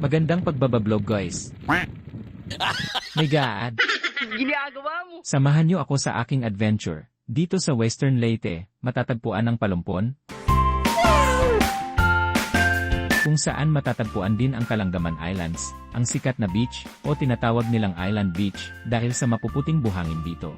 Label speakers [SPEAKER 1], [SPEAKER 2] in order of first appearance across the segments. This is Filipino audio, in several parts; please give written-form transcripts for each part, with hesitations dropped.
[SPEAKER 1] Magandang pagbabablog guys. May gaad.
[SPEAKER 2] Ginagawa mo.
[SPEAKER 1] Samahan niyo ako sa aking adventure. Dito sa Western Leyte, matatagpuan ang Palumpon, kung saan matatagpuan din ang Calanggaman Islands, ang sikat na beach, o tinatawag nilang Island Beach, dahil sa mapuputing buhangin dito.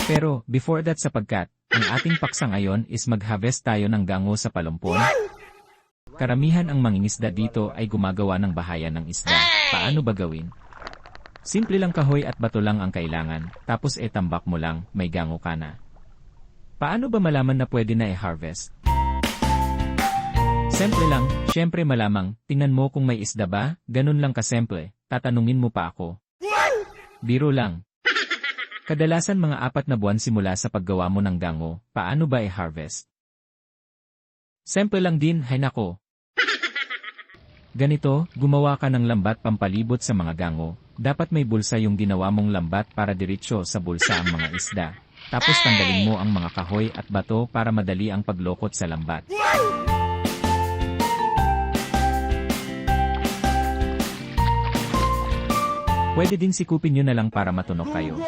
[SPEAKER 1] Pero, before that sapagkat, ang ating paksa ngayon is mag-harvest tayo ng gango sa Palumpon. Karamihan ang mangingisda dito ay gumagawa ng bahayan ng isda. Paano ba gawin? Simple lang, kahoy at bato lang ang kailangan, tapos tambak mo lang, may gango ka na. Paano ba malaman na pwede na i-harvest? Simple lang, syempre malamang, tingnan mo kung may isda ba, ganun lang kasimple, tatanungin mo pa ako. Biro lang. Kadalasan mga 4 na buwan simula sa paggawa mo ng gango, paano ba i-harvest? Simple lang din, hay nako. Ganito, gumawa ka ng lambat pampalibot sa mga gango. Dapat may bulsa yung ginawa mong lambat para diretsyo sa bulsa ang mga isda. Tapos tanggalin mo ang mga kahoy at bato para madali ang paglokot sa lambat. Pwede din sikupin nyo na lang para matunog kayo.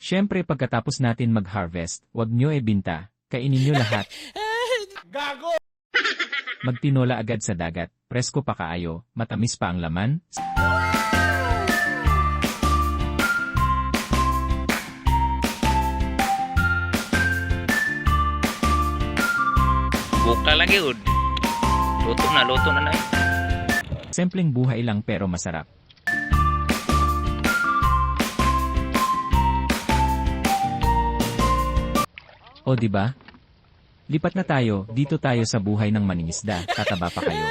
[SPEAKER 1] Siyempre pagkatapos natin mag-harvest, wag nyo ibinta, kainin nyo lahat.
[SPEAKER 3] Gago!
[SPEAKER 1] Magtinola agad sa dagat, presko pa kaayo, matamis pa ang laman.
[SPEAKER 2] Buka lagi ud. Luto na na.
[SPEAKER 1] Simpleng buhay lang pero masarap. O diba? Lipat na tayo, dito tayo sa buhay ng maningisda, tataba pa kayo.